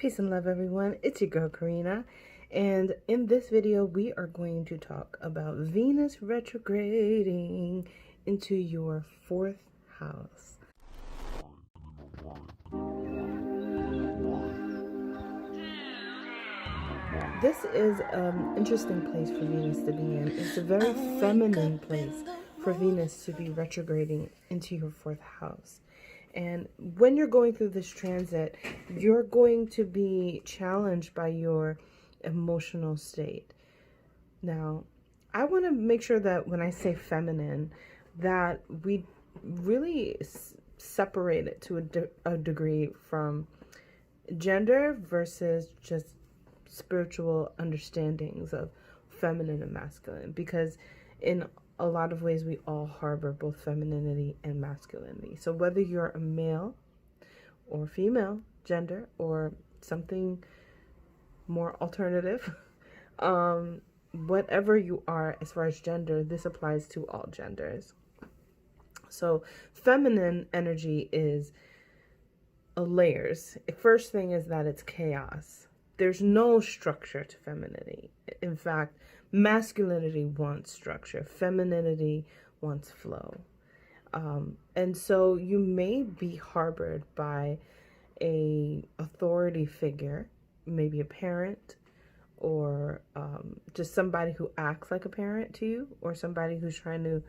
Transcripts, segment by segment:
Peace and love, everyone. It's your girl Karina, and in this video we are going to talk about Venus retrograding into your fourth house. This is an interesting place for Venus to be in. It's a very feminine place for Venus to be retrograding into your fourth house. And when you're going through this transit, you're going to be challenged by your emotional state. Now, I want to make sure that when I say feminine, that we really separate it to a degree from gender versus just spiritual understandings of feminine and masculine, because in a lot of ways we all harbor both femininity and masculinity. So whether you're a male or female gender or something more alternative, whatever you are as far as gender, this applies to all genders. So feminine energy is layers. First thing is that it's chaos. There's no structure to femininity. In fact, masculinity wants structure. Femininity wants flow. And so you may be harbored by a authority figure, maybe a parent, or just somebody who acts like a parent to you, or somebody who's trying to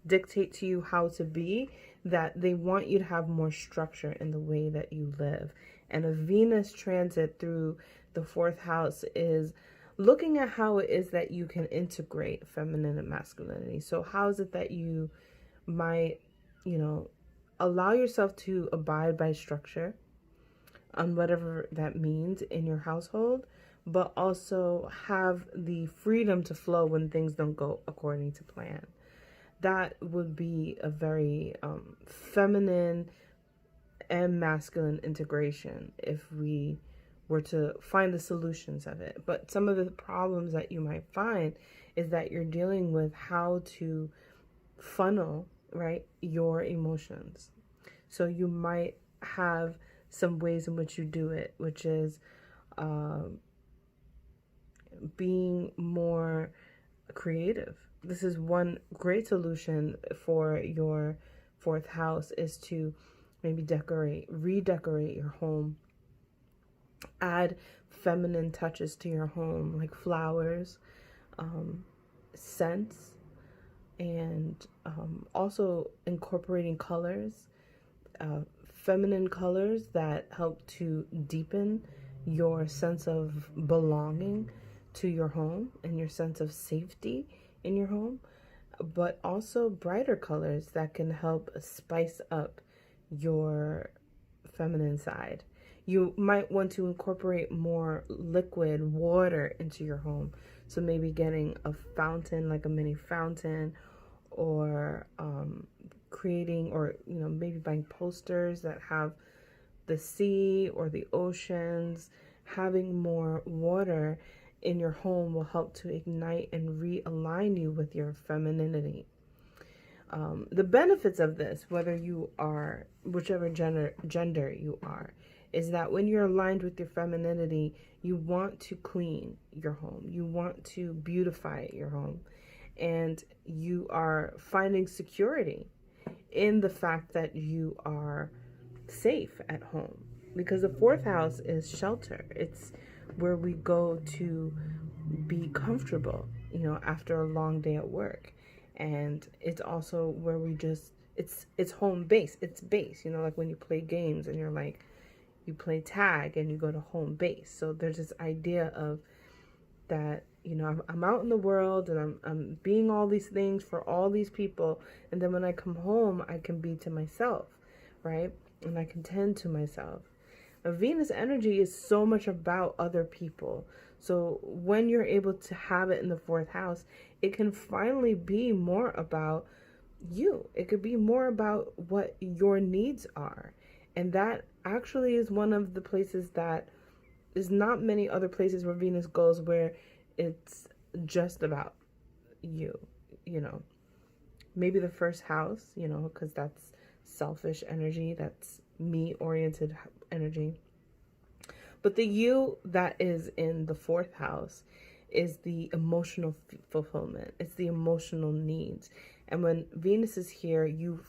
dictate to you how to be, that they want you to have more structure in the way that you live. And a Venus transit through the fourth house is looking at how it is that you can integrate feminine and masculinity. So how is it that you might, allow yourself to abide by structure on whatever that means in your household, but also have the freedom to flow when things don't go according to plan. That would be a very feminine and masculine integration if we were to find the solutions of it. But some of the problems that you might find is that you're dealing with how to funnel, right, your emotions. So you might have some ways in which you do it, which is being more creative. This is one great solution for your fourth house, is to maybe redecorate your home. Add feminine touches to your home, like flowers, scents, and also incorporating colors, feminine colors that help to deepen your sense of belonging to your home and your sense of safety in your home, but also brighter colors that can help spice up your feminine side. You might want to incorporate more liquid water into your home. So maybe getting a fountain, like a mini fountain, or creating, or maybe buying posters that have the sea or the oceans. Having more water in your home will help to ignite and realign you with your femininity. The benefits of this, whether you are whichever gender you are, is that when you're aligned with your femininity, you want to clean your home, you want to beautify your home, and you are finding security in the fact that you are safe at home, because the fourth house is shelter. It's where we go to be comfortable, after a long day at work. And it's also where we just, it's home base. It's base, like when you play games and you play tag and you go to home base. So there's this idea of that, I'm out in the world and I'm being all these things for all these people. And then when I come home, I can be to myself, right? And I can tend to myself. A Venus energy is so much about other people. So when you're able to have it in the fourth house, it can finally be more about you. It could be more about what your needs are. And that actually is one of the places that is not many other places where Venus goes where it's just about you, Maybe the first house, because that's selfish energy, that's me-oriented energy. But the you that is in the fourth house is the emotional fulfillment. It's the emotional needs. And when Venus is here, you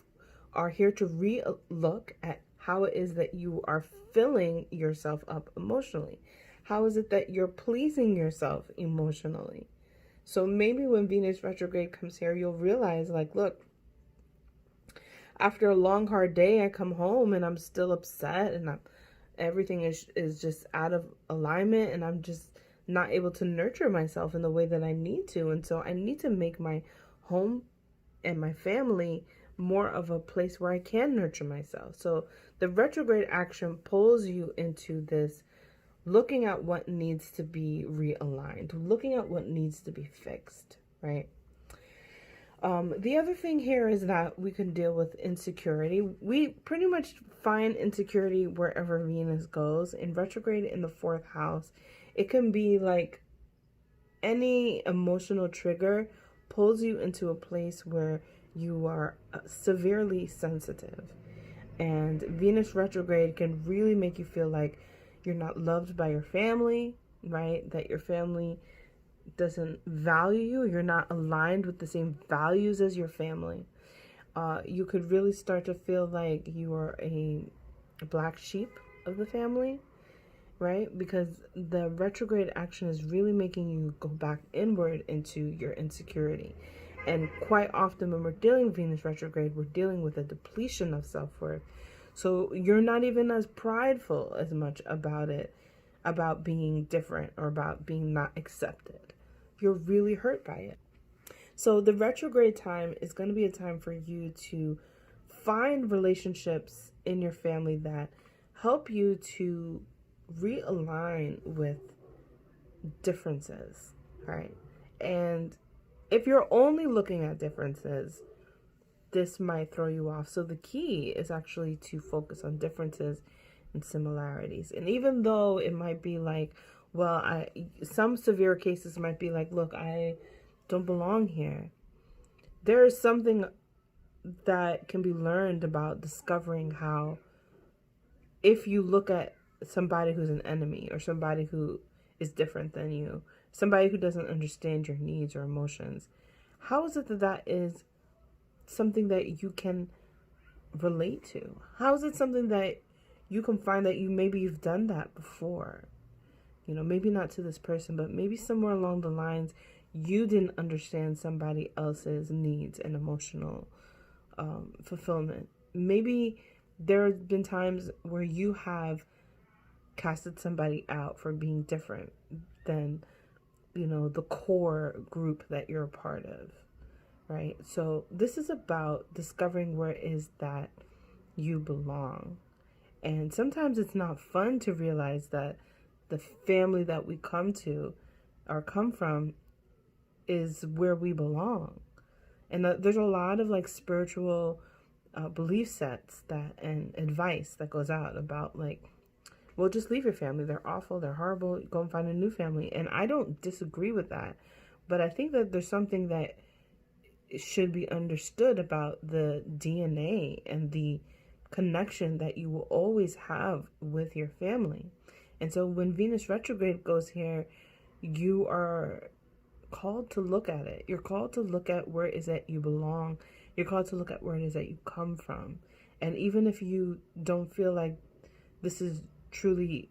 are here to re-look at how it is that you are filling yourself up emotionally. How is it that you're pleasing yourself emotionally? So maybe when Venus retrograde comes here, you'll realize, like, look, after a long, hard day, I come home and I'm still upset, and everything is just out of alignment, and I'm just not able to nurture myself in the way that I need to. And so I need to make my home and my family more of a place where I can nurture myself. So the retrograde action pulls you into this looking at what needs to be realigned, looking at what needs to be fixed, right? The other thing here is that we can deal with insecurity. We pretty much find insecurity wherever Venus goes. In retrograde in the fourth house, it can be like any emotional trigger pulls you into a place where you are severely sensitive. And Venus retrograde can really make you feel like you're not loved by your family, right? That your family doesn't value you. You're not aligned with the same values as your family. You could really start to feel like you are a black sheep of the family, right? Because the retrograde action is really making you go back inward into your insecurity. And quite often when we're dealing with Venus retrograde, we're dealing with a depletion of self-worth. So you're not even as prideful as much about it, about being different or about being not accepted. You're really hurt by it. So the retrograde time is going to be a time for you to find relationships in your family that help you to realign with differences, right? And if you're only looking at differences, this might throw you off. So the key is actually to focus on differences and similarities. And even though it might be like, well, some severe cases might be like, look, I don't belong here. There is something that can be learned about discovering how, if you look at somebody who's an enemy or somebody who is different than you, somebody who doesn't understand your needs or emotions, how is it that that is something that you can relate to? How is it something that you can find that you've done that before? You know, maybe not to this person, but maybe somewhere along the lines, you didn't understand somebody else's needs and emotional fulfillment. Maybe there have been times where you have casted somebody out for being different than, you know, the core group that you're a part of, right? So this is about discovering where it is that you belong. And sometimes it's not fun to realize that the family that we come to or come from is where we belong. And there's a lot of like spiritual belief sets that and advice that goes out about like, well, just leave your family. They're awful. They're horrible. Go and find a new family. And I don't disagree with that. But I think that there's something that should be understood about the DNA and the connection that you will always have with your family. And so when Venus retrograde goes here, you are called to look at it. You're called to look at where it is that you belong. You're called to look at where it is that you come from. And even if you don't feel like this is truly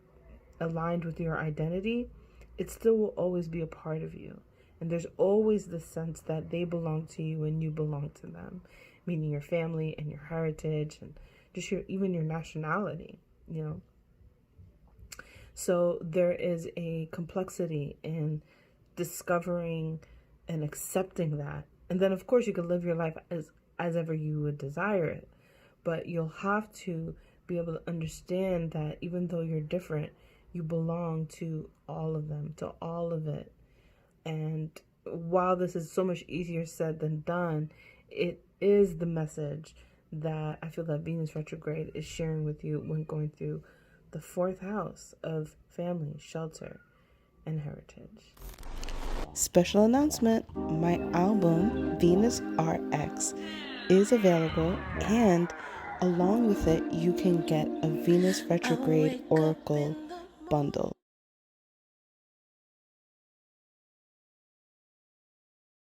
aligned with your identity, it still will always be a part of you. And there's always the sense that they belong to you and you belong to them, meaning your family and your heritage and just even your nationality, you know. So there is a complexity in discovering and accepting that. And then of course you can live your life as ever you would desire it. But you'll have to be able to understand that even though you're different, you belong to all of them, to all of it. And while this is so much easier said than done, it is the message that I feel that Venus retrograde is sharing with you when going through the fourth house of family, shelter, and heritage. Special announcement, my album, Venus RX, is available, and along with it, you can get a Venus retrograde oracle bundle.